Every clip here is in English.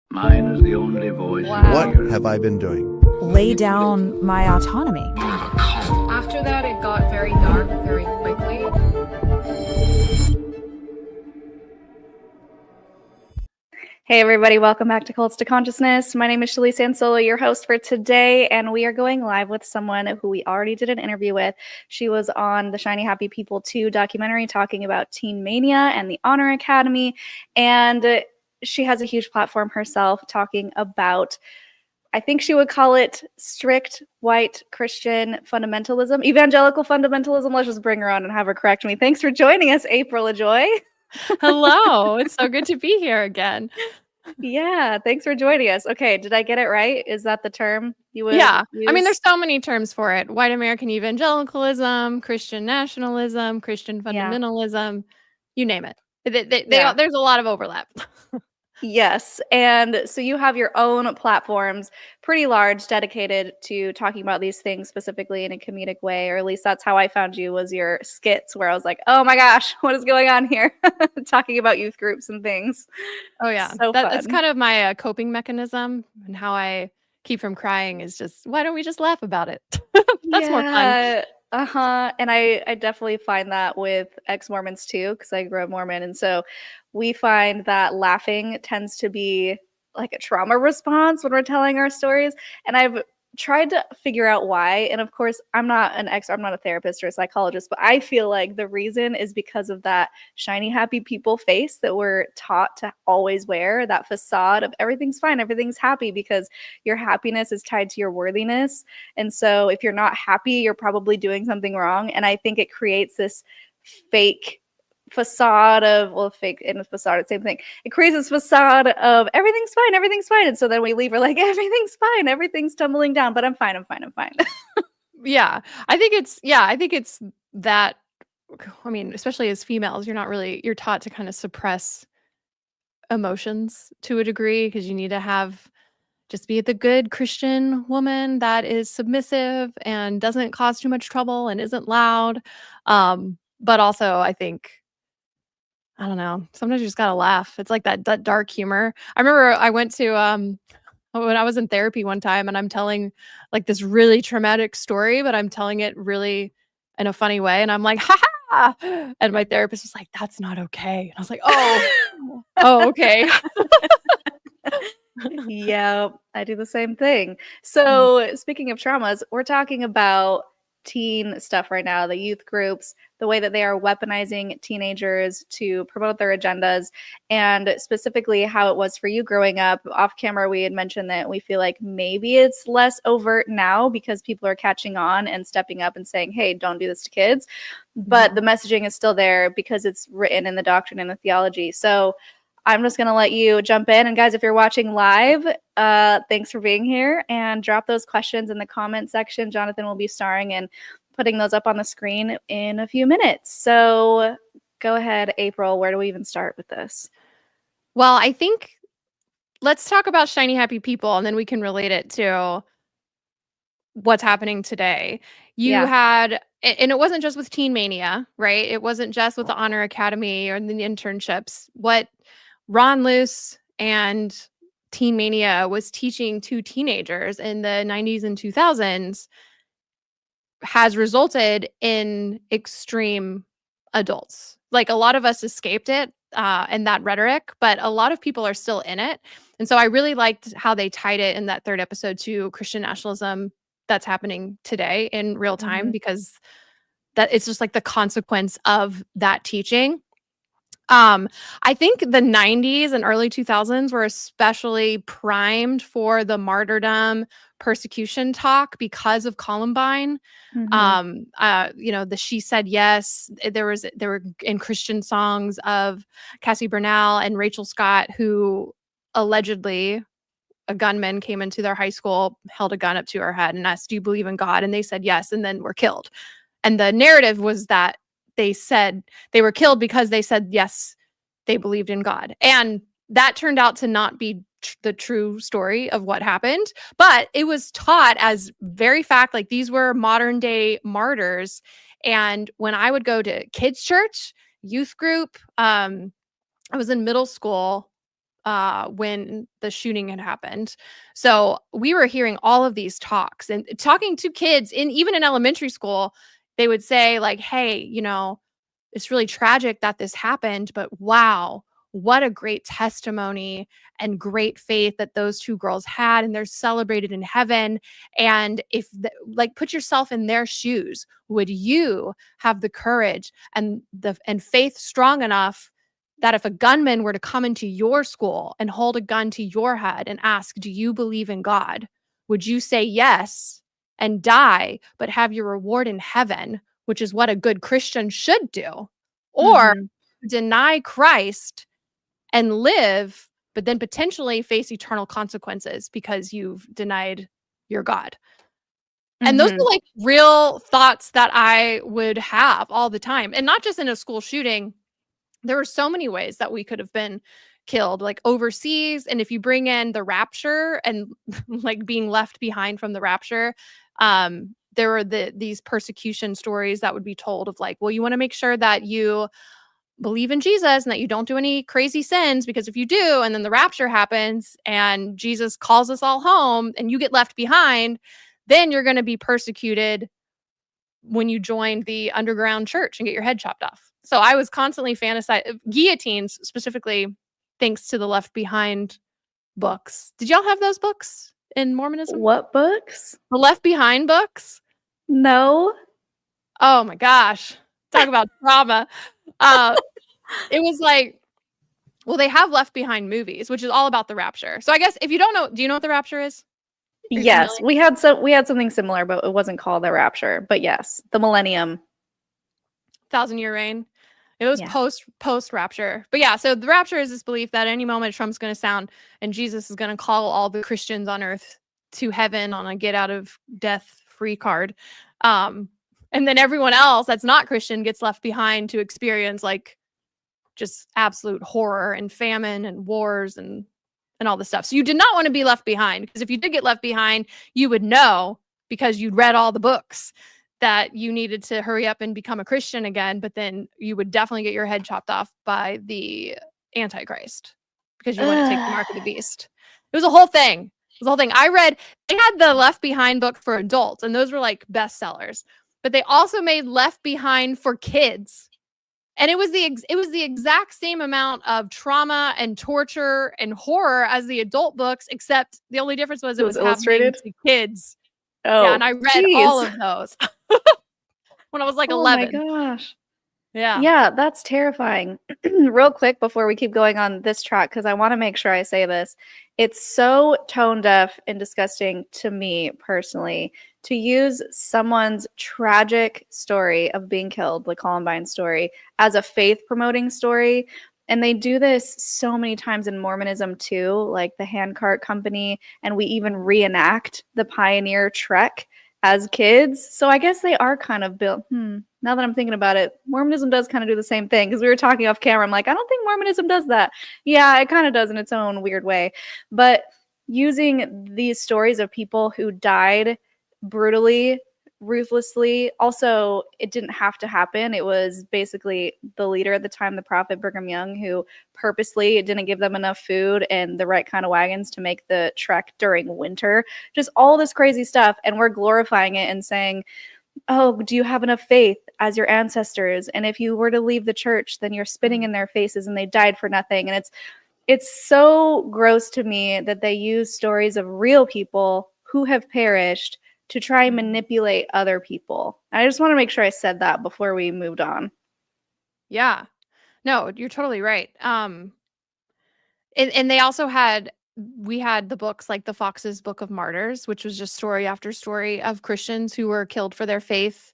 Mine is the only voice. Wow. What have I been doing? Lay down my autonomy. After that, it got very dark very quickly. Hey everybody, welcome back to Cults to Consciousness. My name is Shalise Ansolo, your host for today, and we are going live with someone who we already did an interview with. She was on the Shiny Happy People 2 documentary talking about teen mania and the Honor Academy, and she has a huge platform herself talking about, I think she would call it strict white Christian fundamentalism, evangelical fundamentalism. Let's just bring her on and have her correct me. Thanks for joining us, April Ajoy. Hello, it's so good to be here again. Yeah, thanks for joining us. Okay, did I get it right? Is that the term you would Yeah, use? I mean, there's so many terms for it. White American evangelicalism, Christian nationalism, Christian fundamentalism, you name it. There's a lot of overlap. Yes, and so you have your own platforms, pretty large, dedicated to talking about these things specifically in a comedic way, or at least that's how I found you, was your skits where I was like, oh my gosh, what is going on here? Talking about youth groups and things. Oh yeah, So that's fun. kind of my coping mechanism, and how I keep from crying is just, why don't we just laugh about it? That's more fun. And I definitely find that with ex-Mormons too, because I grew up Mormon, and so we find that laughing tends to be like a trauma response when we're telling our stories. And I've tried to figure out why. And of course, I'm not a therapist or a psychologist, but I feel like the reason is because of that shiny, happy people face that we're taught to always wear, that facade of everything's fine, everything's happy, because your happiness is tied to your worthiness. And so if you're not happy, you're probably doing something wrong. And I think it creates this fake facade of, well, fake and facade, same thing. It creates this facade of everything's fine. And so then we leave, we're like, everything's fine, everything's tumbling down, but I'm fine. Yeah, I think it's that. I mean, especially as females, you're taught to kind of suppress emotions to a degree, because you need to just be the good Christian woman that is submissive and doesn't cause too much trouble and isn't loud. But also, I think, I don't know, sometimes you just gotta laugh. It's like that dark humor. I remember I went to when I was in therapy one time, and I'm telling like this really traumatic story, but I'm telling it really in a funny way, and I'm like, ha ha, and my therapist was like, that's not okay. And I was like, oh, okay. Yeah, I do the same thing. So speaking of traumas, we're talking about teen stuff right now, the youth groups, the way that they are weaponizing teenagers to promote their agendas, and specifically how it was for you growing up. Off camera, we had mentioned that we feel like maybe it's less overt now because people are catching on and stepping up and saying, hey, don't do this to kids. But the messaging is still there because it's written in the doctrine and the theology. So I'm just going to let you jump in. And guys, if you're watching live, thanks for being here, and drop those questions in the comment section. Jonathan will be starring and putting those up on the screen in a few minutes. So go ahead, April. Where do we even start with this? Well, I think let's talk about shiny, happy people, and then we can relate it to what's happening today. You had, and it wasn't just with teen mania, right? It wasn't just with the Honor Academy or the internships. What Ron Luce and Teen Mania was teaching to teenagers in the 90s and 2000s has resulted in extreme adults. Like, a lot of us escaped it and that rhetoric, but a lot of people are still in it. And so I really liked how they tied it in that third episode to Christian nationalism that's happening today in real time, because that it's just like the consequence of that teaching. I think the 90s and early 2000s were especially primed for the martyrdom persecution talk because of Columbine. The She Said Yes. There were in Christian songs of Cassie Bernal and Rachel Scott, who allegedly a gunman came into their high school, held a gun up to her head and asked, do you believe in God? And they said yes, and then were killed. And the narrative was that they said they were killed because they said, yes, they believed in God. And that turned out to not be the true story of what happened, but it was taught as very fact, like these were modern day martyrs. And when I would go to kids' church, youth group, I was in middle school when the shooting had happened. So we were hearing all of these talks and talking to kids even in elementary school. They would say like, hey, it's really tragic that this happened, but wow, what a great testimony and great faith that those two girls had, and they're celebrated in heaven. And if put yourself in their shoes, would you have the courage and faith strong enough that if a gunman were to come into your school and hold a gun to your head and ask, do you believe in God? Would you say yes and die, but have your reward in heaven, which is what a good Christian should do? Or deny Christ and live, but then potentially face eternal consequences because you've denied your God. And those are like real thoughts that I would have all the time. And not just in a school shooting. There were so many ways that we could have been killed, like overseas. And if you bring in the rapture and like being left behind from the rapture, there were these persecution stories that would be told of like, well, you want to make sure that you believe in Jesus and that you don't do any crazy sins, because if you do, and then the rapture happens and Jesus calls us all home and you get left behind, then you're going to be persecuted when you join the underground church and get your head chopped off. So I was constantly fantasizing guillotines, specifically thanks to the Left Behind books. Did y'all have those books in Mormonism? What books? The Left Behind books? No. Oh my gosh. Talk about trauma. It was like, well, they have Left Behind movies, which is all about the rapture. So I guess if you don't know, do you know what the rapture is? Yes, we had something similar, but it wasn't called the rapture. But yes, the millennium, 1,000-year reign. It was post rapture. But yeah, so the rapture is this belief that any moment Trump's going to sound and Jesus is going to call all the Christians on earth to heaven on a get out of death free card. And then everyone else that's not Christian gets left behind to experience like just absolute horror and famine and wars and all this stuff. So you did not want to be left behind, because if you did get left behind, you would know, because you'd read all the books, that you needed to hurry up and become a Christian again. But then you would definitely get your head chopped off by the Antichrist because you wouldn't take the mark of the beast. It was a whole thing. It was a whole thing. I read, they had the Left Behind book for adults, and those were like bestsellers. But they also made Left Behind for kids. And it was the exact same amount of trauma and torture and horror as the adult books, except the only difference was it was illustrated to kids. Oh, yeah, and I read all of those when I was like 11. Oh my gosh. Yeah. Yeah, that's terrifying. Real quick before we keep going on this track, because I want to make sure I say this. It's so tone deaf and disgusting to me personally to use someone's tragic story of being killed, the Columbine story, as a faith promoting story. And they do this so many times in Mormonism too, like the handcart company, and we even reenact the pioneer trek as kids. So I guess they are kind of built. Now that I'm thinking about it, Mormonism does kind of do the same thing, because we were talking off camera. I'm like, I don't think Mormonism does that. Yeah, it kind of does in its own weird way. But using these stories of people who died brutally, ruthlessly. Also, it didn't have to happen. It was basically the leader at the time, the prophet Brigham Young, who purposely didn't give them enough food and the right kind of wagons to make the trek during winter. Just all this crazy stuff. And we're glorifying it and saying, oh, do you have enough faith as your ancestors? And if you were to leave the church, then you're spitting in their faces and they died for nothing. And it's so gross to me that they use stories of real people who have perished to try and manipulate other people. I just want to make sure I said that before we moved on. Yeah. No, you're totally right. And they also we had the books like the Fox's Book of Martyrs, which was just story after story of Christians who were killed for their faith,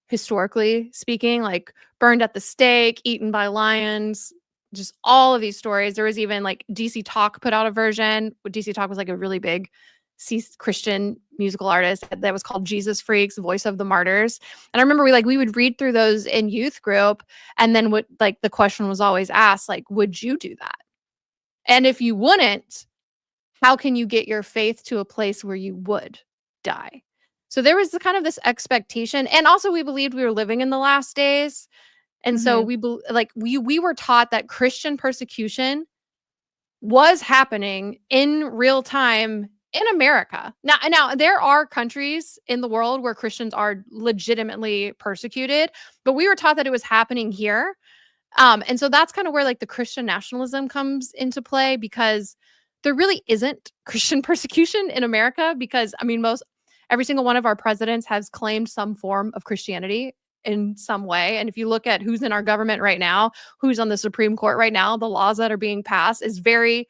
historically speaking, like burned at the stake, eaten by lions, just all of these stories. There was even like DC Talk put out a version. DC Talk was like a really big Christian musical artist that was called Jesus Freaks, Voice of the Martyrs. And I remember we would read through those in youth group, and then the question was always asked, like, would you do that? And if you wouldn't, how can you get your faith to a place where you would die? So there was this expectation, and also we believed we were living in the last days, and so we were taught that Christian persecution was happening in real time in America. Now there are countries in the world where Christians are legitimately persecuted, but we were taught that it was happening here. And so that's kind of where like the Christian nationalism comes into play, because there really isn't Christian persecution in America, because I mean every single one of our presidents has claimed some form of Christianity in some way. And if you look at who's in our government right now, who's on the Supreme Court right now, the laws that are being passed is very,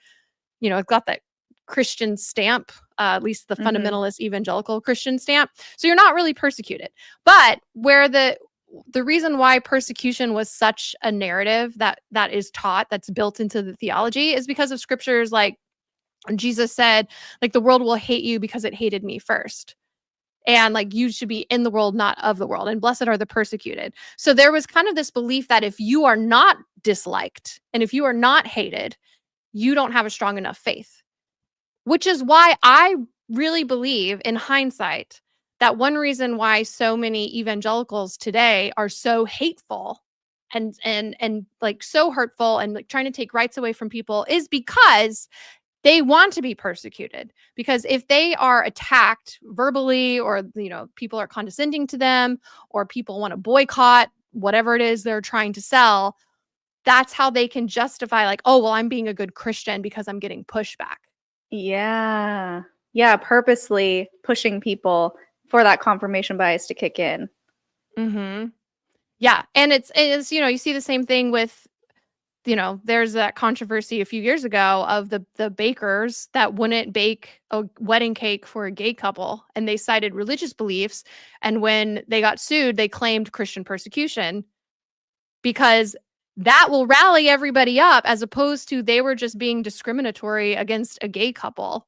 it's got that Christian stamp, at least the fundamentalist evangelical Christian stamp. So you're not really persecuted. But where the reason why persecution was such a narrative that is taught, that's built into the theology, is because of scriptures like Jesus said, like, the world will hate you because it hated me first. And like, you should be in the world, not of the world. And blessed are the persecuted. So there was kind of this belief that if you are not disliked and if you are not hated, you don't have a strong enough faith, which is why I really believe in hindsight that one reason why so many evangelicals today are so hateful and like so hurtful and like trying to take rights away from people is because they want to be persecuted. Because if they are attacked verbally, or people are condescending to them, or people want to boycott whatever it is they're trying to sell, that's how they can justify like, oh, well, I'm being a good Christian because I'm getting pushback. Yeah. Yeah, purposely pushing people for that confirmation bias to kick in. Yeah, and it's you see the same thing with, there's that controversy a few years ago of the bakers that wouldn't bake a wedding cake for a gay couple, and they cited religious beliefs. And when they got sued, they claimed Christian persecution, because that will rally everybody up, as opposed to they were just being discriminatory against a gay couple.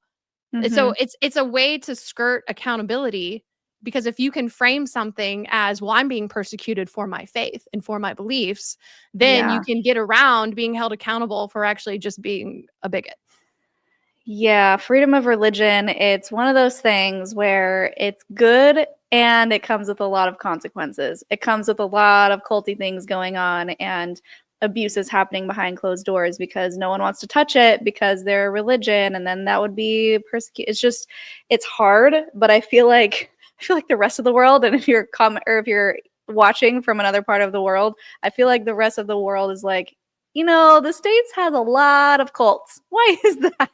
So it's a way to skirt accountability, because if you can frame something as, well, I'm being persecuted for my faith and for my beliefs, then you can get around being held accountable for actually just being a bigot. Yeah, freedom of religion, it's one of those things where it's good and it comes with a lot of consequences. It comes with a lot of culty things going on and abuses happening behind closed doors because no one wants to touch it because they're a religion, and then that would be persecuted. It's hard, but I feel like the rest of the world, and if you're if you're watching from another part of the world, I feel like the rest of the world is like, the States has a lot of cults. Why is that?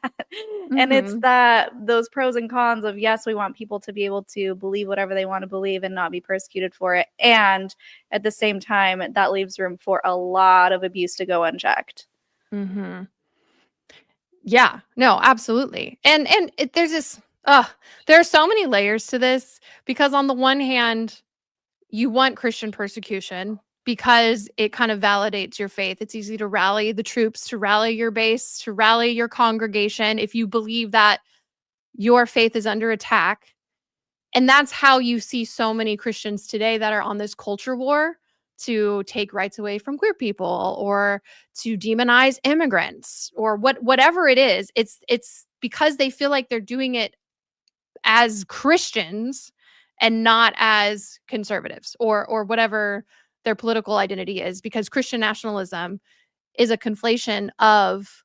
And it's that those pros and cons of, yes, we want people to be able to believe whatever they want to believe and not be persecuted for it. And at the same time, that leaves room for a lot of abuse to go unchecked. Yeah, no, absolutely. And there's this, there are so many layers to this, because on the one hand, you want Christian persecution because it kind of validates your faith. It's easy to rally the troops, to rally your base, to rally your congregation if you believe that your faith is under attack. And that's how you see so many Christians today that are on this culture war to take rights away from queer people, or to demonize immigrants, or whatever it is. It's because they feel like they're doing it as Christians and not as conservatives, or whatever their political identity is, because Christian nationalism is a conflation of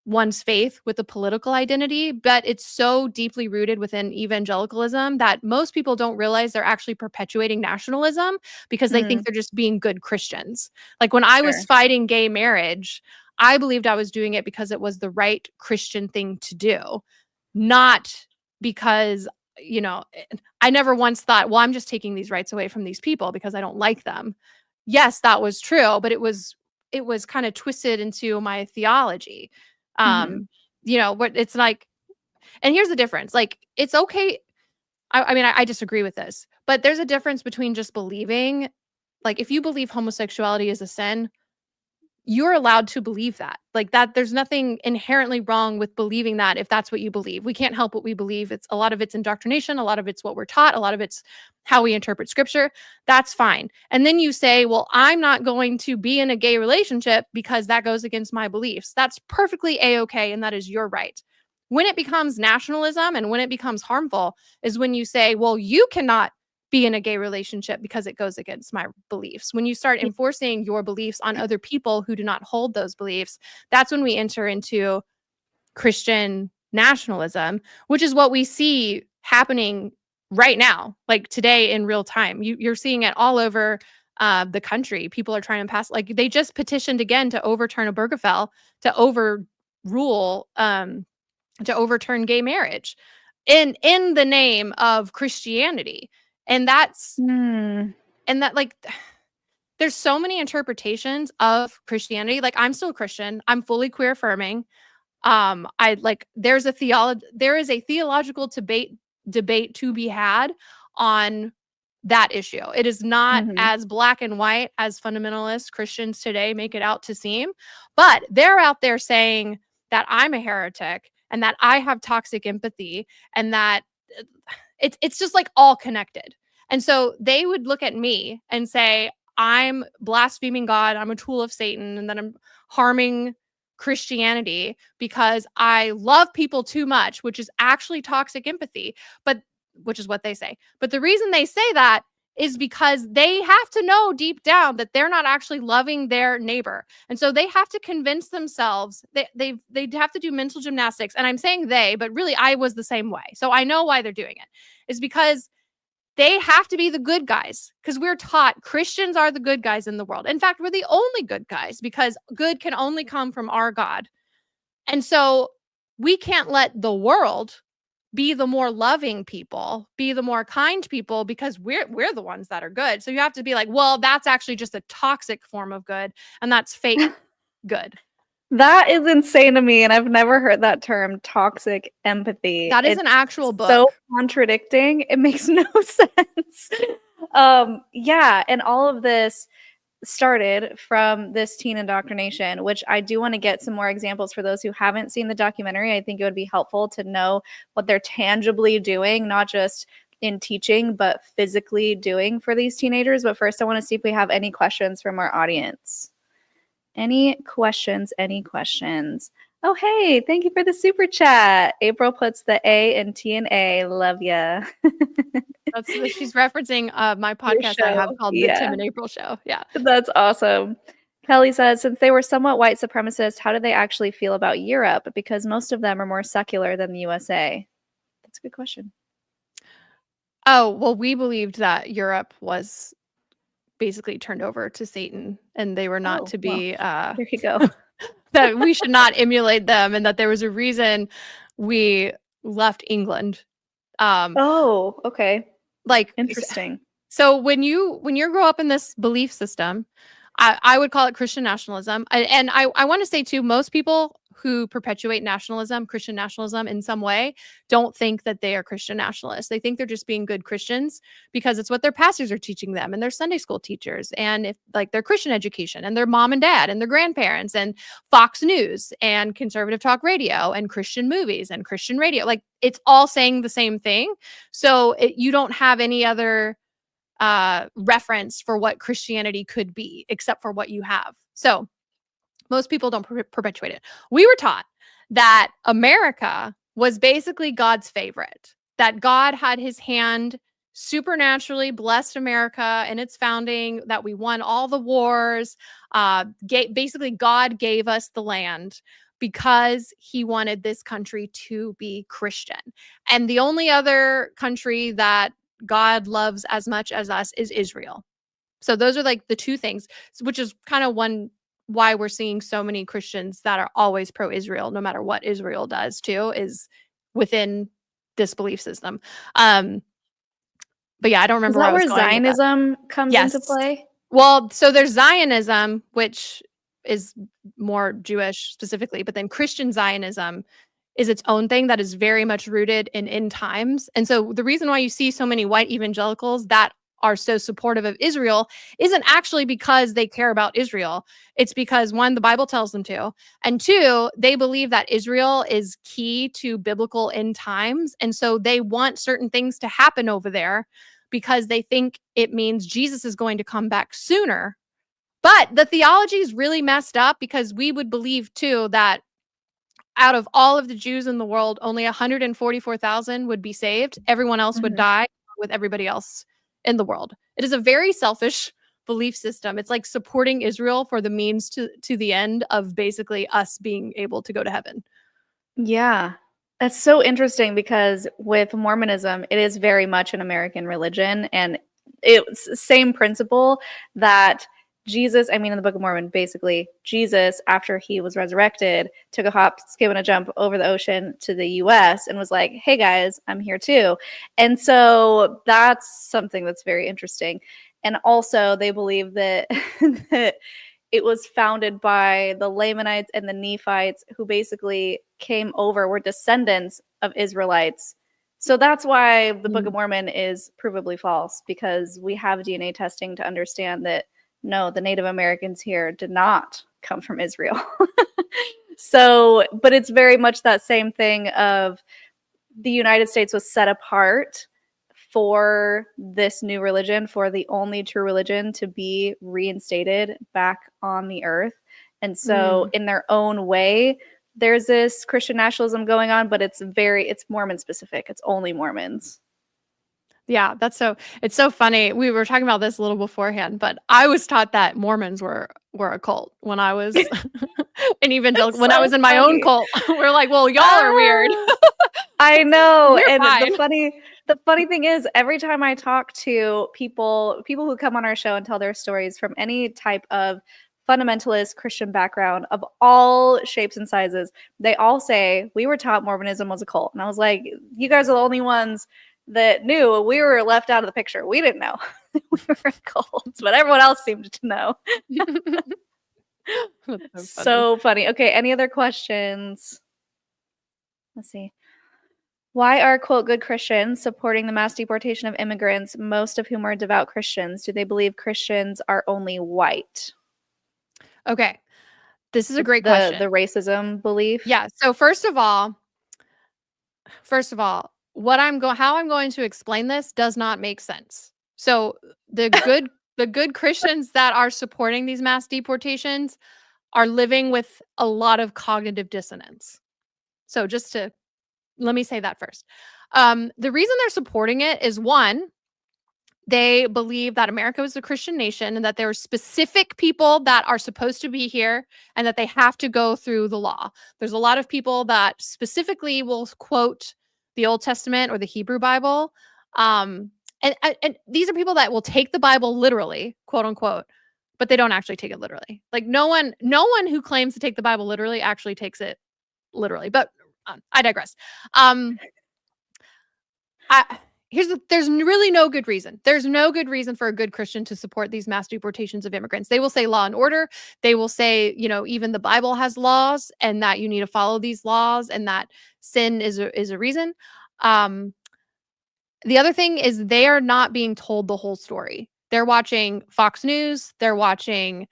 one's faith with a political identity, but it's so deeply rooted within evangelicalism that most people don't realize they're actually perpetuating nationalism, because they think they're just being good Christians. Like when I was fighting gay marriage, I believed I was doing it because it was the right Christian thing to do, not because, I never once thought, well, I'm just taking these rights away from these people because I don't like them. Yes, that was true, but it was kind of twisted into my theology. But it's like, and here's the difference. Like, it's okay. I mean, I disagree with this, but there's a difference between just believing, like, if you believe homosexuality is a sin, you're allowed to believe that. Like, that there's nothing inherently wrong with believing that if that's what you believe. We can't help what we believe. It's a lot of it's indoctrination, a lot of it's what we're taught, a lot of it's how we interpret scripture. That's fine. And then you say, well, I'm not going to be in a gay relationship because that goes against my beliefs. That's perfectly a-okay, and that is your right. When it becomes nationalism and when it becomes harmful is when you say, well, you cannot be in a gay relationship because it goes against my beliefs. When you start enforcing your beliefs on other people who do not hold those beliefs, that's when we enter into Christian nationalism, which is what we see happening right now, like today in real time. You're seeing it all over the country. People are trying to pass, like they just petitioned again to overturn Obergefell, to overrule, to overturn gay marriage in the name of Christianity. And that's and that like there's so many interpretations of Christianity. Like I'm still Christian. I'm fully queer affirming. I like there is a theological debate to be had on that issue. It is not as black and white as fundamentalist Christians today make it out to seem, but they're out there saying that I'm a heretic and that I have toxic empathy and that it's just like all connected. And so they would look at me and say, I'm blaspheming God, I'm a tool of Satan, and then I'm harming Christianity because I love people too much, which is actually toxic empathy, but which is what they say. But the reason they say that is because they have to know deep down that they're not actually loving their neighbor. And so they have to convince themselves they have to do mental gymnastics. And I'm saying they, but really I was the same way. So I know why they're doing it. Is because they have to be the good guys, because we're taught Christians are the good guys in the world. In fact, we're the only good guys because good can only come from our God. And so we can't let the world be the more loving people, be the more kind people, because we're the ones that are good. So you have to be like, well, that's actually just a toxic form of good, and that's fake good. That is insane to me, and I've never heard that term, toxic empathy. That is an actual book. So contradicting. It makes no sense. Yeah, and all of this started from this teen indoctrination, which I do want to get some more examples for those who haven't seen the documentary. I think it would be helpful to know what they're tangibly doing, not just in teaching, but physically doing for these teenagers. But first, I want to see if we have any questions from our audience. Any questions? Oh, hey, thank you for the super chat. April puts the A in TNA. Love ya. She's referencing my podcast I have called The Tim and April Show. Yeah. That's awesome. Kelly says, since they were somewhat white supremacists, how do they actually feel about Europe? Because most of them are more secular than the USA. That's a good question. Oh, well, we believed that Europe was basically turned over to Satan and they were not to be there you go. that we should not emulate them, and that there was a reason we left England. Okay. Like interesting. So when you grow up in this belief system, I would call it Christian nationalism. And I want to say too, most people who perpetuate nationalism, Christian nationalism in some way, don't think that they are Christian nationalists. They think they're just being good Christians because it's what their pastors are teaching them and their Sunday school teachers, and if like their Christian education and their mom and dad and their grandparents and Fox News and conservative talk radio and Christian movies and Christian radio. Like it's all saying the same thing. So you don't have any other reference for what Christianity could be except for what you have. So most people don't perpetuate it. We were taught that America was basically God's favorite, that God had his hand supernaturally blessed America in its founding, that we won all the wars. Basically, God gave us the land because he wanted this country to be Christian. And the only other country that God loves as much as us is Israel. So those are like the two things, which is kind of why we're seeing so many Christians that are always pro-Israel, no matter what Israel does too, is within this belief system. But yeah, I don't remember where Zionism comes into play. Well, so there's Zionism, which is more Jewish specifically, but then Christian Zionism is its own thing that is very much rooted in end times. And so the reason why you see so many white evangelicals that are so supportive of Israel isn't actually because they care about Israel. It's because one, the Bible tells them to, and two, they believe that Israel is key to biblical end times. And so they want certain things to happen over there because they think it means Jesus is going to come back sooner. But the theology is really messed up, because we would believe too that out of all of the Jews in the world, only 144,000 would be saved. Everyone else would die with everybody else in the world. It is a very selfish belief system. It's like supporting Israel for the means to the end of basically us being able to go to heaven. Yeah. That's so interesting because with Mormonism, it is very much an American religion. And it's the same principle that Jesus, I mean, in the Book of Mormon, basically, Jesus, after he was resurrected, took a hop, skip, and a jump over the ocean to the US and was like, hey guys, I'm here too. And so that's something that's very interesting. And also, they believe that, that it was founded by the Lamanites and the Nephites, who basically came over, were descendants of Israelites. So that's why the Book of Mormon is provably false, because we have DNA testing to understand that no, the Native Americans here did not come from Israel. So, but it's very much that same thing of the United States was set apart for this new religion, for the only true religion to be reinstated back on the earth. And so, in their own way, there's this Christian nationalism going on, but it's Mormon specific. It's only Mormons. Yeah, it's so funny. We were talking about this a little beforehand, but I was taught that Mormons were a cult when I was an evangelical. When I was in my own cult, we're like, well, y'all are weird. I know. You're And fine. the funny thing is, every time I talk to people who come on our show and tell their stories from any type of fundamentalist Christian background of all shapes and sizes, they all say, we were taught Mormonism was a cult. And I was like, you guys are the only ones that knew. We were left out of the picture. We didn't know we were a cult, but everyone else seemed to know. That's So funny. Okay, any other questions? Let's see. Why are, quote, good Christians supporting the mass deportation of immigrants, most of whom are devout Christians? Do they believe Christians are only white? Okay. This is a great question. The racism belief? Yeah. So first of all, how I'm going to explain this does not make sense. So the good Christians that are supporting these mass deportations are living with a lot of cognitive dissonance. So let me say that first. The reason they're supporting it is, one, they believe that America is a Christian nation and that there are specific people that are supposed to be here and that they have to go through the law. There's a lot of people that specifically will quote the Old Testament or the Hebrew Bible. And these are people that will take the Bible literally, quote unquote, but they don't actually take it literally. Like no one who claims to take the Bible literally actually takes it literally. But I digress. There's really no good reason. There's no good reason for a good Christian to support these mass deportations of immigrants. They will say law and order. They will say, even the Bible has laws and that you need to follow these laws and that sin is a reason. The other thing is they are not being told the whole story. They're watching Fox News. They're watching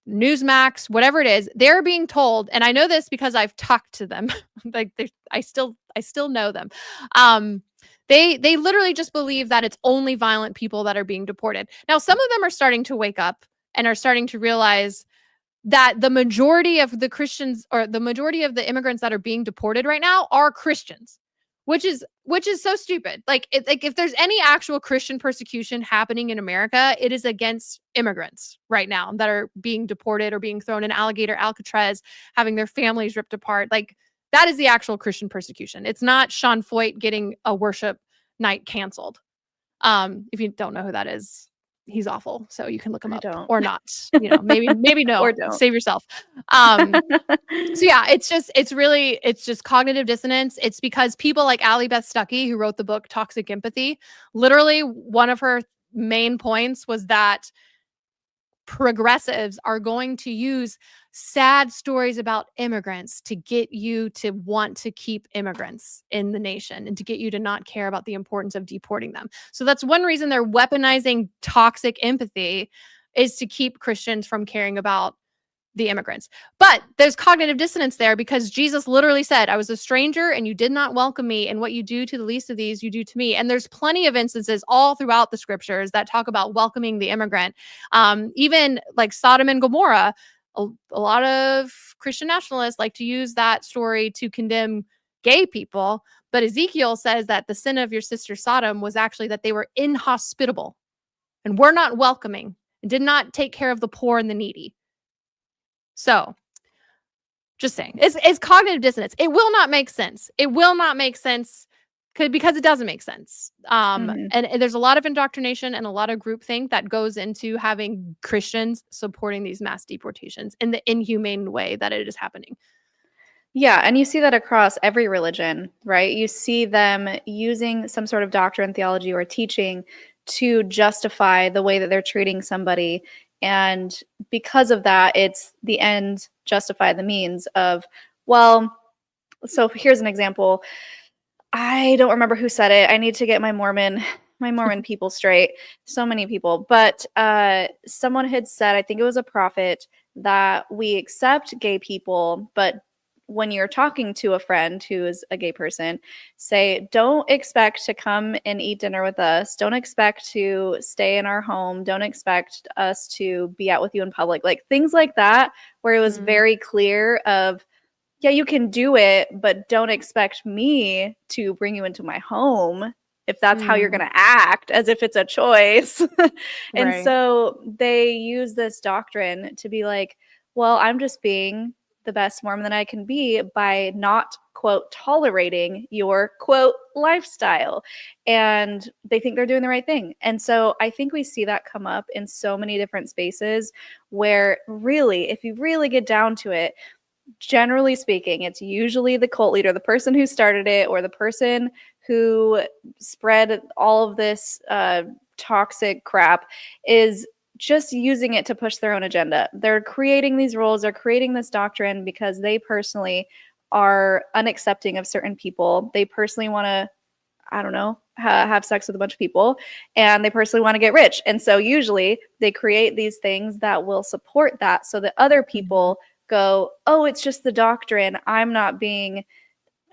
Newsmax, whatever it is. They're being told, and I know this because I've talked to them. Like I still know them. They literally just believe that it's only violent people that are being deported. Now, some of them are starting to wake up and are starting to realize that the majority of the Christians or the majority of the immigrants that are being deported right now are Christians, which is so stupid. Like if there's any actual Christian persecution happening in America, it is against immigrants right now that are being deported or being thrown in alligator Alcatraz, having their families ripped apart. Like that is the actual Christian persecution. It's not Sean Foyt getting a worship night canceled. If you don't know who that is, he's awful. So you can look him up or not. Maybe no. Or don't. Save yourself. So yeah, it's just cognitive dissonance. It's because people like Allie Beth Stuckey, who wrote the book Toxic Empathy, literally one of her main points was that progressives are going to use sad stories about immigrants to get you to want to keep immigrants in the nation and to get you to not care about the importance of deporting them. So that's one reason they're weaponizing toxic empathy, is to keep Christians from caring about the immigrants. But there's cognitive dissonance there because Jesus literally said, I was a stranger and you did not welcome me, and what you do to the least of these, you do to me. And there's plenty of instances all throughout the scriptures that talk about welcoming the immigrant. Even like Sodom and Gomorrah, a lot of Christian nationalists like to use that story to condemn gay people. But Ezekiel says that the sin of your sister Sodom was actually that they were inhospitable and were not welcoming and did not take care of the poor and the needy. So Just saying. It's cognitive dissonance. It will not make sense. It will not make sense because it doesn't make sense. And there's a lot of indoctrination and a lot of groupthink that goes into having Christians supporting these mass deportations in the inhumane way that it is happening. Yeah, and you see that across every religion, right? You see them using some sort of doctrine, theology, or teaching to justify the way that they're treating somebody. And because of that, it's the end justify the means of, well, so here's an example. I don't remember who said it. I need to get my Mormon people straight. So many people. But someone had said, I think it was a prophet, that we accept gay people, but when you're talking to a friend who is a gay person, say, don't expect to come and eat dinner with us. Don't expect to stay in our home. Don't expect us to be out with you in public. Like things like that, where it was very clear of, yeah, you can do it, but don't expect me to bring you into my home if that's how you're going to act, as if it's a choice. And Right. so they use this doctrine to be like, well, I'm just being the best Mormon that I can be by not, quote, tolerating your, quote, lifestyle. And they think they're doing the right thing. And so I think we see that come up in so many different spaces where really, if you really get down to it, generally speaking, it's usually the cult leader, the person who started it, or the person who spread all of this toxic crap is just using it to push their own agenda. They're creating these rules, they're creating this doctrine because they personally are unaccepting of certain people. They personally want to, I don't know, have sex with a bunch of people, and they personally want to get rich. And so usually they create these things that will support that so that other people go, oh, it's just the doctrine. I'm not being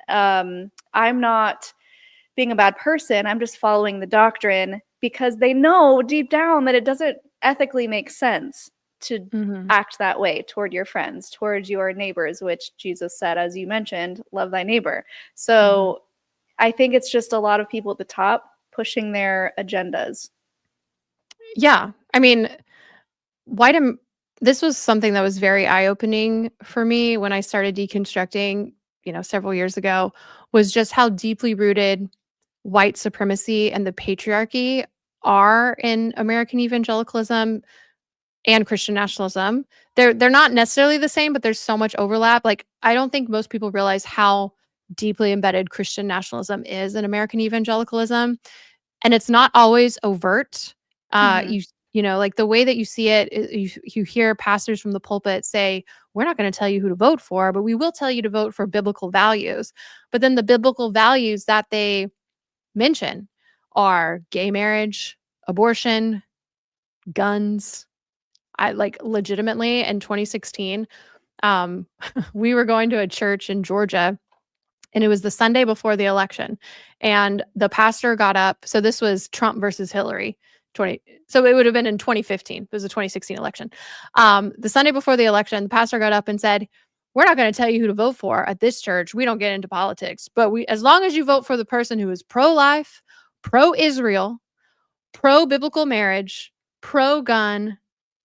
a bad person. I'm just following the doctrine, because they know deep down that it doesn't ethically make sense to act that way toward your friends, towards your neighbors, which Jesus said, as you mentioned, love thy neighbor. So I think it's just a lot of people at the top pushing their agendas. Yeah. I mean, this was something that was very eye-opening for me when I started deconstructing, several years ago, was just how deeply rooted white supremacy and the patriarchy are in American evangelicalism and Christian nationalism. They're not necessarily the same, but there's so much overlap. Like, I don't think most people realize how deeply embedded Christian nationalism is in American evangelicalism, and it's not always overt. Like the way that you see it, you hear pastors from the pulpit say, we're not going to tell you who to vote for, but we will tell you to vote for biblical values. But then the biblical values that they mention are gay marriage, abortion, guns. I like legitimately in 2016, we were going to a church in Georgia, and it was the Sunday before the election, and the pastor got up. So this was Trump versus Hillary. So it would have been in 2015. It was the 2016 election. The Sunday before the election, the pastor got up and said, we're not going to tell you who to vote for at this church. We don't get into politics, but as long as you vote for the person who is pro-life, pro-Israel, pro-biblical marriage, pro-gun,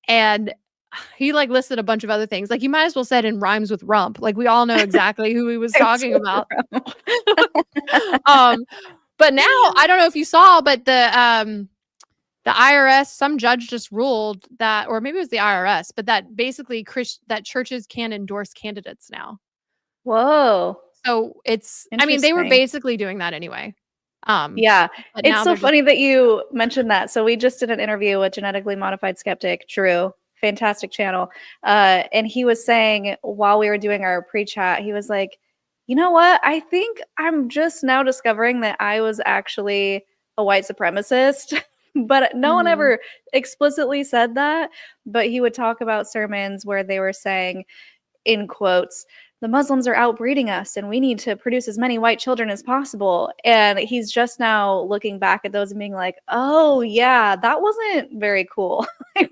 and he listed a bunch of other things. Like, you might as well said in rhymes with rump. Like, we all know exactly who he was talking about. But now I don't know if you saw, but the IRS, some judge just ruled that, or maybe it was the IRS, but that basically that churches can endorse candidates now. Whoa. So they were basically doing that anyway. Yeah, it's so funny that you mentioned that. So we just did an interview with Genetically Modified Skeptic, Drew, fantastic channel. And he was saying, while we were doing our pre-chat, he was like, you know what? I think I'm just now discovering that I was actually a white supremacist. But no one ever explicitly said that. But he would talk about sermons where they were saying, in quotes, the Muslims are outbreeding us and we need to produce as many white children as possible. And he's just now looking back at those and being like, oh, yeah, that wasn't very cool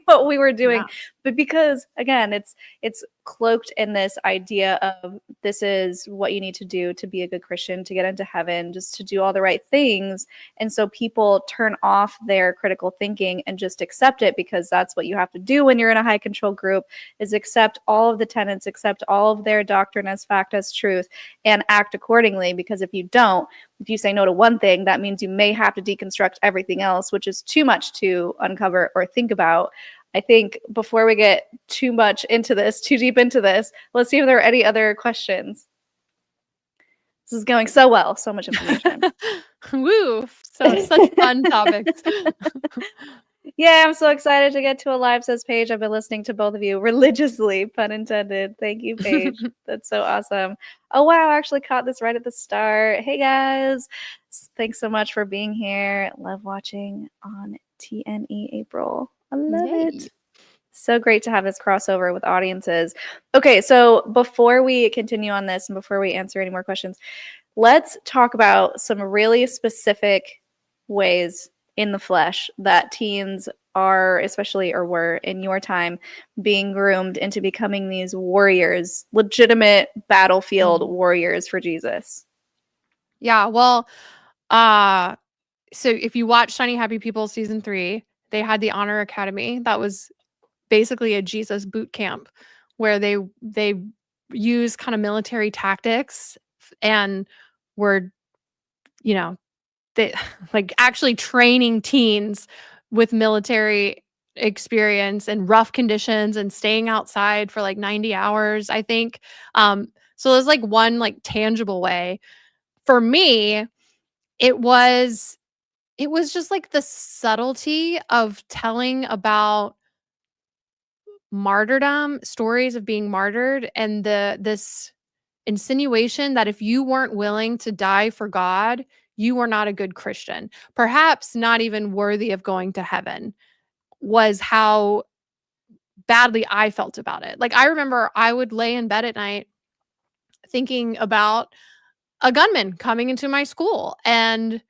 what we were doing. But because again, it's cloaked in this idea of this is what you need to do to be a good Christian, to get into heaven, just to do all the right things. And so people turn off their critical thinking and just accept it, because that's what you have to do when you're in a high control group, is accept all of the tenets, accept all of their doctrine as fact, as truth, and act accordingly. Because if you don't, if you say no to one thing, that means you may have to deconstruct everything else, which is too much to uncover or think about. I think before we get too deep into this, let's see if there are any other questions. This is going so well, so much information. Woo! So such fun topics. Yeah, I'm so excited to get to a live, says Paige. I've been listening to both of you religiously, pun intended. Thank you, Paige. That's so awesome. Oh, wow, I actually caught this right at the start. Hey, guys. Thanks so much for being here. Love watching on TNE, April. I love it. So great to have this crossover with audiences. Okay, so before we continue on this and before we answer any more questions, let's talk about some really specific ways in the flesh that teens are, especially, or were in your time, being groomed into becoming these warriors, legitimate battlefield warriors for Jesus. Yeah, well, so if you watch Shiny Happy People season 3, they had the Honor Academy. That was basically a Jesus boot camp where they use kind of military tactics and were, they like actually training teens with military experience and rough conditions and staying outside for like 90 hours, I think. So there's like one like tangible way. For me, it was just like the subtlety of telling about martyrdom, stories of being martyred, and this insinuation that if you weren't willing to die for God, you were not a good Christian, perhaps not even worthy of going to heaven, was how badly I felt about it. Like, I remember I would lay in bed at night thinking about a gunman coming into my school and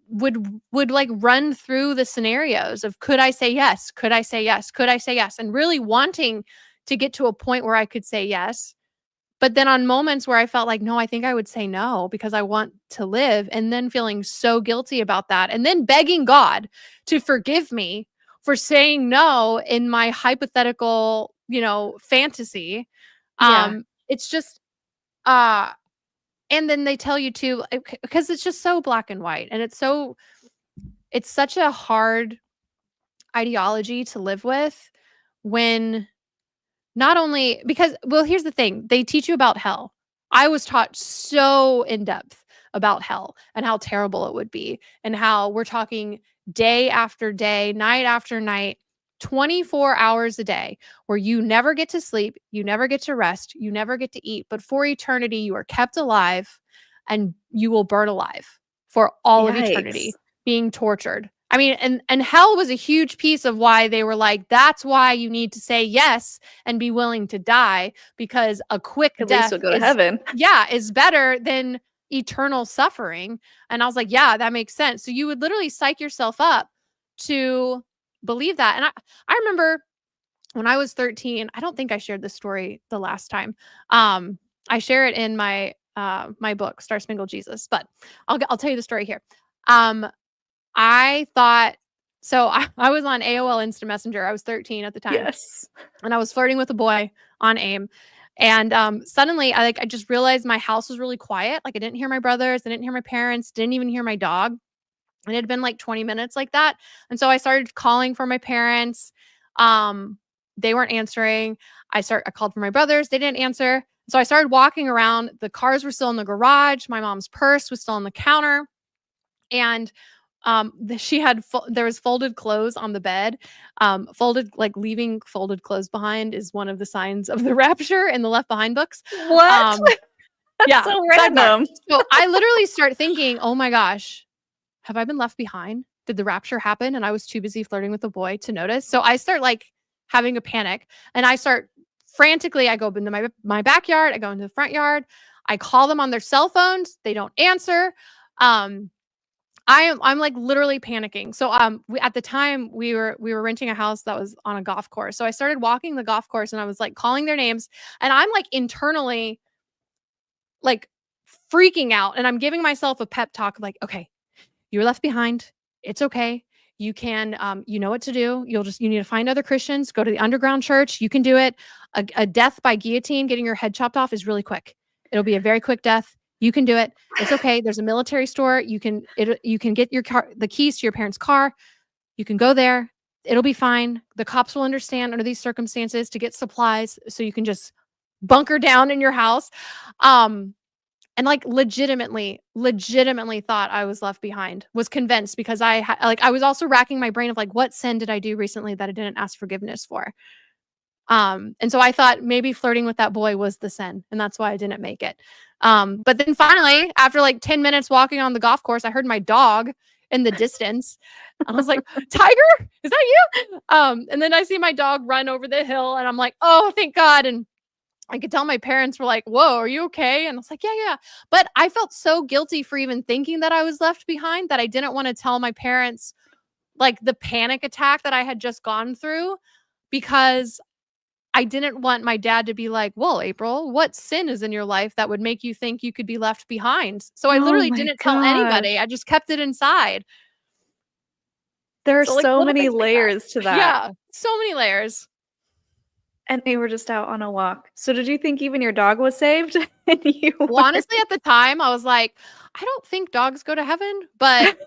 would like run through the scenarios of, could I say yes? Could I say yes? Could I say yes? And really wanting to get to a point where I could say yes. But then on moments where I felt like, no, I think I would say no because I want to live, and then feeling so guilty about that, and then begging God to forgive me for saying no in my hypothetical, fantasy. Yeah. It's just, and then they tell you to, because it's just so black and white, and it's such a hard ideology to live with, when not only because, well, here's the thing, they teach you about hell. I was taught so in depth about hell and how terrible it would be, and how we're talking day after day, night after night, 24 hours a day, where you never get to sleep, you never get to rest, you never get to eat, but for eternity you are kept alive and you will burn alive for all of eternity, being tortured. I mean, and hell was a huge piece of why they were like, that's why you need to say yes and be willing to die, because a quick At death least we'll go to heaven. is better than eternal suffering. And I was like, yeah, that makes sense. So you would literally psych yourself up to believe that. And I remember when I was 13, I don't think I shared this story the last time. I share it in my my book, Star Spangled Jesus, but I'll tell you the story here. I thought, so I was on AOL Instant Messenger. I was 13 at the time. Yes. And I was flirting with a boy on AIM. And suddenly I just realized my house was really quiet. Like, I didn't hear my brothers, I didn't hear my parents, didn't even hear my dog. And it had been like 20 minutes like that. And so I started calling for my parents. They weren't answering. I called for my brothers. They didn't answer. So I started walking around. The cars were still in the garage. My mom's purse was still on the counter. And there was folded clothes on the bed. Leaving folded clothes behind is one of the signs of the rapture in the Left Behind books. What? That's so random. So I literally start thinking, oh my gosh, have I been left behind? Did the rapture happen and I was too busy flirting with a boy to notice? So I start like having a panic, and I start frantically, I go into my backyard, I go into the front yard, I call them on their cell phones, they don't answer. I'm like literally panicking. So at the time we were renting a house that was on a golf course. So I started walking the golf course and I was like calling their names and I'm like internally like freaking out and I'm giving myself a pep talk like, okay, you were left behind. It's okay. You can you know what to do. You need to find other Christians, go to the underground church. You can do it. A death by guillotine, getting your head chopped off is really quick. It'll be a very quick death. You can do it. It's okay. There's a military store. You can get your car, the keys to your parents' car. You can go there. It'll be fine. The cops will understand under these circumstances to get supplies so you can just bunker down in your house. And like legitimately thought I was left behind, was convinced because I was also racking my brain of like, what sin did I do recently that I didn't ask forgiveness for? And so I thought maybe flirting with that boy was the sin and that's why I didn't make it. But then finally, after like 10 minutes walking on the golf course, I heard my dog in the distance. I was like, Tiger, is that you? And then I see my dog run over the hill and I'm like, oh, thank God. And I could tell my parents were like, whoa, are you okay? And I was like, yeah. But I felt so guilty for even thinking that I was left behind that I didn't want to tell my parents like the panic attack that I had just gone through because I didn't want my dad to be like, well, April, what sin is in your life that would make you think you could be left behind? So I Oh literally my didn't tell anybody. gosh. I just kept it inside. There are So like so little many things like that. layers to that. Yeah, so many layers. And they were just out on a walk. So did you think even your dog was saved? And you Well, honestly, at the time, I was like, I don't think dogs go to heaven, but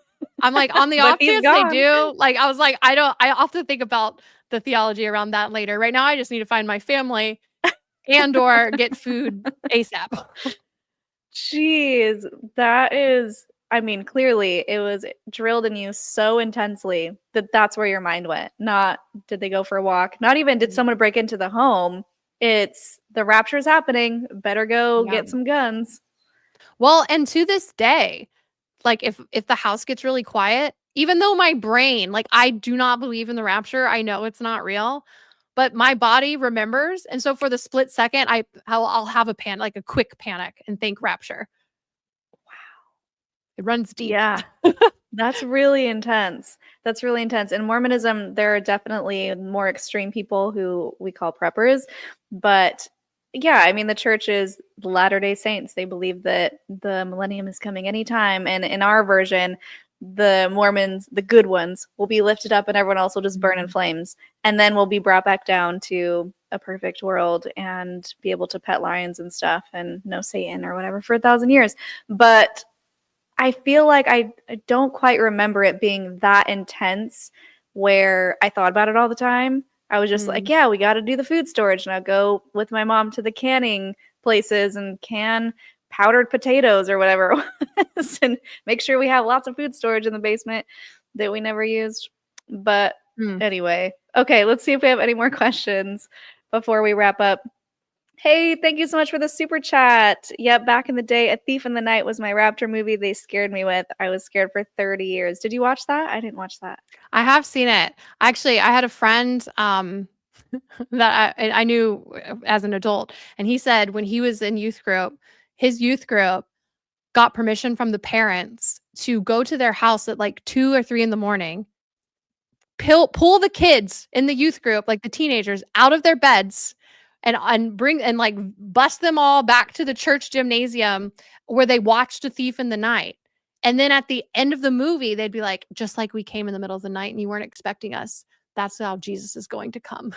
I'm like, on the But off he's chance they gone. do, like, I was like, I'll have to think about the theology around that later. Right now, I just need to find my family and or get food ASAP. Jeez, that is, I mean, clearly it was drilled in you so intensely that that's where your mind went. Not did they go for a walk? Not even did someone break into the home. It's the rapture's happening. Better go Yeah. get some guns. Well, and to this day, like if the house gets really quiet, even though my brain, like I do not believe in the rapture, I know it's not real, but my body remembers. And so for the split second, I'll have like a quick panic and think rapture. It runs deep. Yeah. That's really intense. That's really intense. In Mormonism, there are definitely more extreme people who we call preppers. But yeah, I mean, the church is the Latter-day Saints. They believe that the millennium is coming anytime. And in our version, the Mormons, the good ones, will be lifted up and everyone else will just burn in flames. And then we'll be brought back down to a perfect world and be able to pet lions and stuff and know Satan or whatever for 1,000 years. But I feel like I don't quite remember it being that intense where I thought about it all the time. I was just like, yeah, we got to do the food storage. And I'll go with my mom to the canning places and can powdered potatoes or whatever it was and make sure we have lots of food storage in the basement that we never used. But anyway, okay, let's see if we have any more questions before we wrap up. Hey, thank you so much for the super chat. Yep, back in the day, A Thief in the Night was my Rapture movie they scared me with. I was scared for 30 years. Did you watch that? I didn't watch that. I have seen it. Actually, I had a friend that I knew as an adult, and he said when he was in youth group, his youth group got permission from the parents to go to their house at like 2 or 3 in the morning, pull the kids in the youth group, like the teenagers, out of their beds and bring and like bust them all back to the church gymnasium where they watched A Thief in the Night. And then at the end of the movie, they'd be like, just like we came in the middle of the night and you weren't expecting us, that's how Jesus is going to come.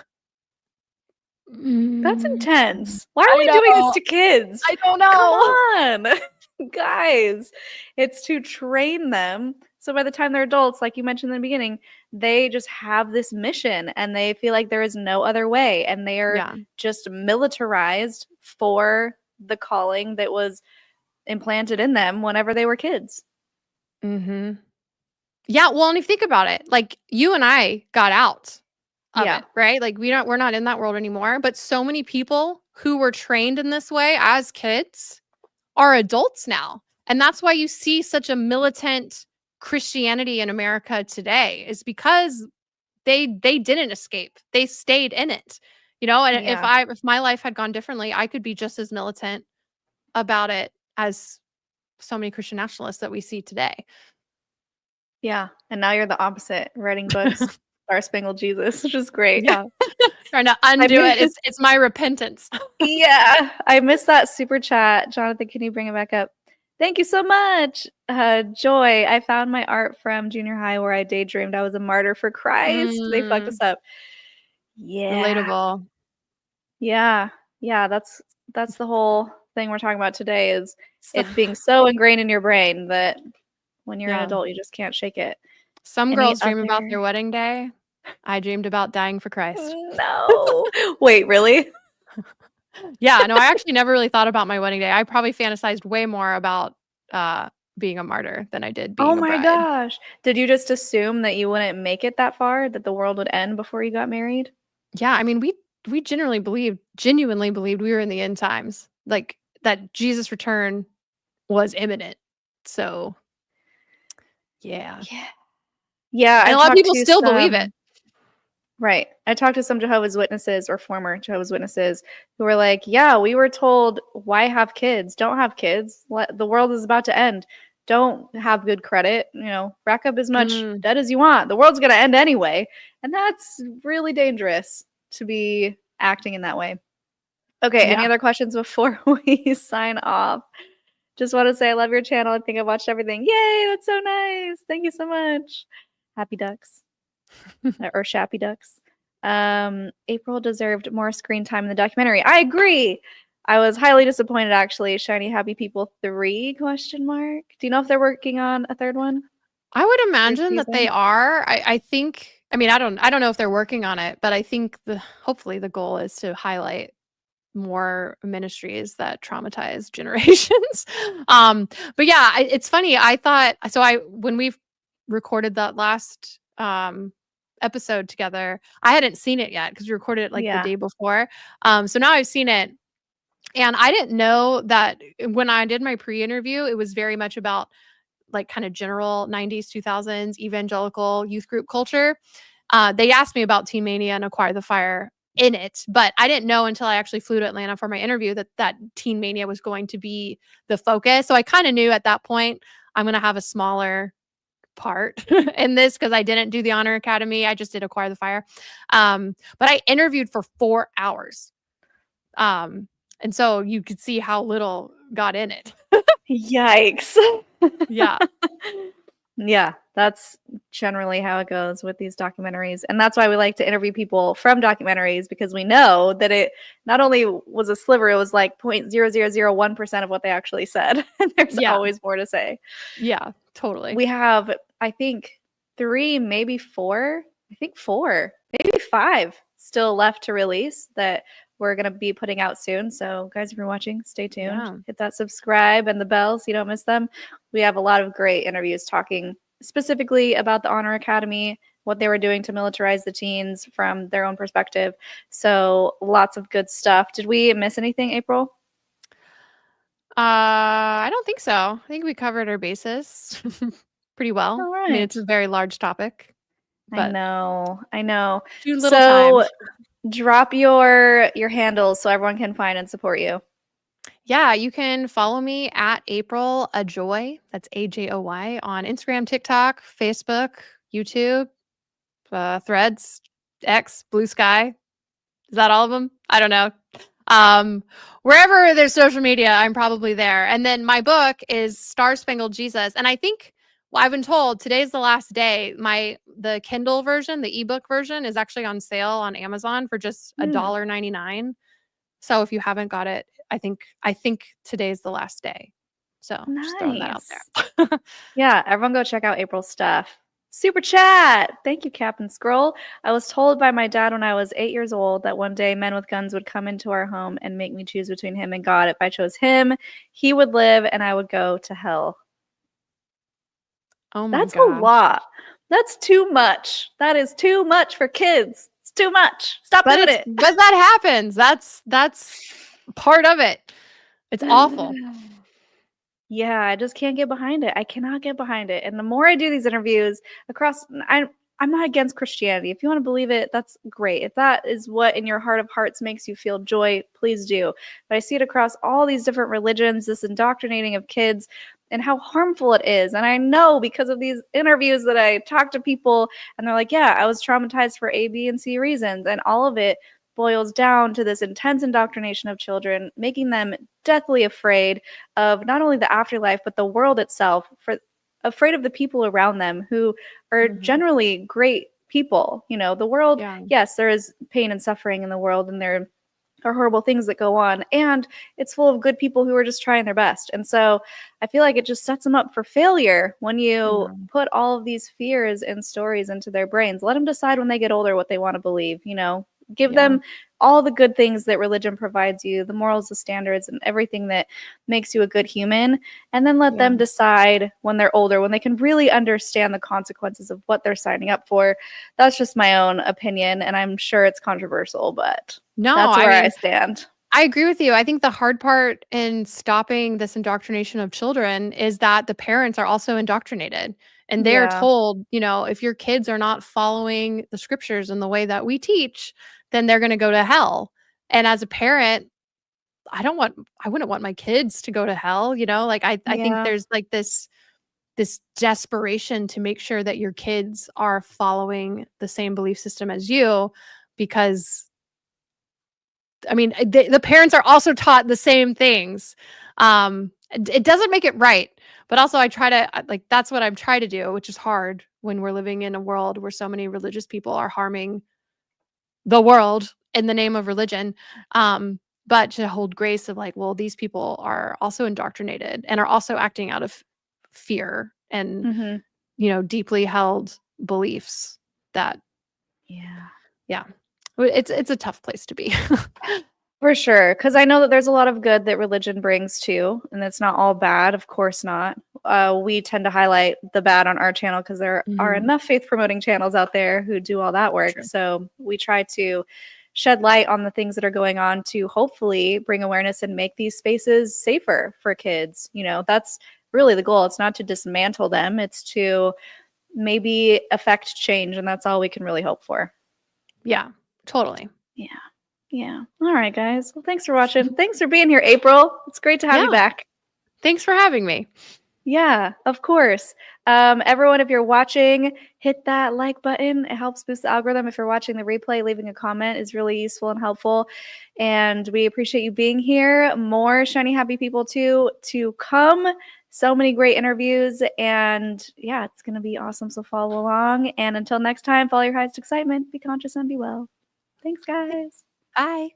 That's intense. Why are I we doing this know. to kids? I don't know. Come on, guys. It's to train them. So by the time they're adults, like you mentioned in the beginning, they just have this mission and they feel like there is no other way. And they are just militarized for the calling that was implanted in them whenever they were kids. Mm-hmm. Yeah, well, and if you think about it, like you and I got out of it, right? Like we're not in that world anymore. But so many people who were trained in this way as kids are adults now. And that's why you see such a militant Christianity in America today, is because they didn't escape. They stayed in it. You know, and if my life had gone differently, I could be just as militant about it as so many Christian nationalists that we see today. Yeah. And now you're the opposite, writing books, Star Spangled Jesus, which is great. Yeah. Trying to undo it. It's my repentance. Yeah. I missed that super chat. Jonathan, can you bring it back up? Thank you so much. Joy, I found my art from junior high where I daydreamed I was a martyr for Christ. They fucked us up. Yeah. Relatable. Yeah. Yeah, that's the whole thing we're talking about today is it being so ingrained in your brain that when you're an adult, you just can't shake it. Some Any girls dream about other- their wedding day. I dreamed about dying for Christ. No. Wait, really? Yeah, no, I actually never really thought about my wedding day. I probably fantasized way more about being a martyr than I did being Oh a my bride. gosh. Did you just assume that you wouldn't make it that far, that the world would end before you got married? Yeah, I mean, we genuinely believed we were in the end times, like that Jesus' return was imminent. So, yeah. Yeah. Yeah, And I a lot of talked people to still believe it. Right. I talked to some Jehovah's Witnesses or former Jehovah's Witnesses who were like, yeah, we were told, why have kids? Don't have kids. The world is about to end. Don't have good credit. Rack up as much debt as you want. The world's going to end anyway. And that's really dangerous to be acting in that way. Okay. Any other questions before we sign off? Just want to say I love your channel. I think I've watched everything. Yay. That's so nice. Thank you so much. Happy ducks. Or Shappy Ducks. April deserved more screen time in the documentary. I agree. I was highly disappointed actually. Shiny Happy People 3 ? Do you know if they're working on a third one? I would imagine that they are. I think I mean I don't know if they're working on it, but I think hopefully the goal is to highlight more ministries that traumatize generations. But yeah, it's funny. I thought when we recorded that last episode together, I hadn't seen it yet because we recorded it the day before. So now I've seen it, and I didn't know that when I did my pre-interview, it was very much about kind of general 90s, 2000s evangelical youth group culture. They asked me about Teen Mania and Acquire the Fire in it, but I didn't know until I actually flew to Atlanta for my interview that Teen Mania was going to be the focus. So I kind of knew at that point I'm going to have a smaller part in this because I didn't do the Honor Academy. I just did Acquire the Fire. But I interviewed for 4 hours. And so you could see how little got in it. Yikes. Yeah. Yeah, that's generally how it goes with these documentaries. And that's why we like to interview people from documentaries, because we know that it not only was a sliver, it was like 0.0001% of what they actually said. And there's always more to say. Yeah, totally. We have, I think, 3, maybe 4, maybe 5 still left to release that we're going to be putting out soon. So guys, if you're watching, stay tuned. Yeah. Hit that subscribe and the bell so you don't miss them. We have a lot of great interviews talking specifically about the Honor Academy, what they were doing to militarize the teens from their own perspective. So lots of good stuff. Did we miss anything, April? I don't think so. I think we covered our bases pretty well. All right. I mean, it's a very large topic. I know. Too little time. Drop your handles so everyone can find and support you. Yeah, you can follow me at April Ajoy. That's AJOY on Instagram, TikTok, Facebook, YouTube, Threads, X, Blue Sky. Is that all of them? I don't know. Wherever there's social media, I'm probably there. And then my book is Star Spangled Jesus. And I think I've been told today's the last day. The Kindle version, the ebook version, is actually on sale on Amazon for just $1.99. So if you haven't got it, I think today's the last day. So just throwing that out there. Yeah, everyone go check out April's stuff. Super chat. Thank you, Captain Scroll. I was told by my dad when I was 8 years old that one day men with guns would come into our home and make me choose between him and God. If I chose him, he would live and I would go to hell. Oh my God. That's gosh. a lot. That's too much. That is too much for kids. It's too much. Stop doing it. But that happens. That's part of it. It's awful. Yeah, I just can't get behind it. I cannot get behind it. And the more I do these interviews across, I'm not against Christianity. If you want to believe it, that's great. If that is what in your heart of hearts makes you feel joy, please do. But I see it across all these different religions, this indoctrinating of kids. and how harmful it is. And I know because of these interviews that I talk to people and they're like, yeah, I was traumatized for A, B, and C reasons. And all of it boils down to this intense indoctrination of children, making them deathly afraid of not only the afterlife, but the world itself, afraid of the people around them who are generally great people. You know, the world, yes, there is pain and suffering in the world, and there are horrible things that go on, and it's full of good people who are just trying their best. And so I feel like it just sets them up for failure when you put all of these fears and stories into their brains. Let them decide when they get older what they want to believe, you know, give them all the good things that religion provides you, the morals, the standards, and everything that makes you a good human, and then let them decide when they're older, when they can really understand the consequences of what they're signing up for. That's just my own opinion, and I'm sure it's controversial, but no, that's where I stand. I agree with you. I think the hard part in stopping this indoctrination of children is that the parents are also indoctrinated, and they're told, you know, if your kids are not following the scriptures in the way that we teach, then they're going to go to hell. And as a parent, I wouldn't want my kids to go to hell, you know? Like I think there's like this desperation to make sure that your kids are following the same belief system as you, because I mean, the parents are also taught the same things. It doesn't make it right, but also I try to like, that's what I'm trying to do, which is hard when we're living in a world where so many religious people are harming the world in the name of religion. But to hold grace of like, well, these people are also indoctrinated and are also acting out of fear and, you know, deeply held beliefs that, yeah, it's a tough place to be. For sure, because I know that there's a lot of good that religion brings too, and it's not all bad. Of course not. We tend to highlight the bad on our channel because there are enough faith-promoting channels out there who do all that work. So we try to shed light on the things that are going on to hopefully bring awareness and make these spaces safer for kids. You know, that's really the goal. It's not to dismantle them. It's to maybe affect change, and that's all we can really hope for. Yeah, totally. Yeah. All right, guys. Well, thanks for watching. Thanks for being here, April. It's great to have you back. Thanks for having me. Yeah, of course. Everyone, if you're watching, hit that like button. It helps boost the algorithm. If you're watching the replay, leaving a comment is really useful and helpful. And we appreciate you being here. More Shiny Happy People to come. So many great interviews. And yeah, it's going to be awesome. So follow along. And until next time, follow your highest excitement. Be conscious and be well. Thanks, guys. Bye.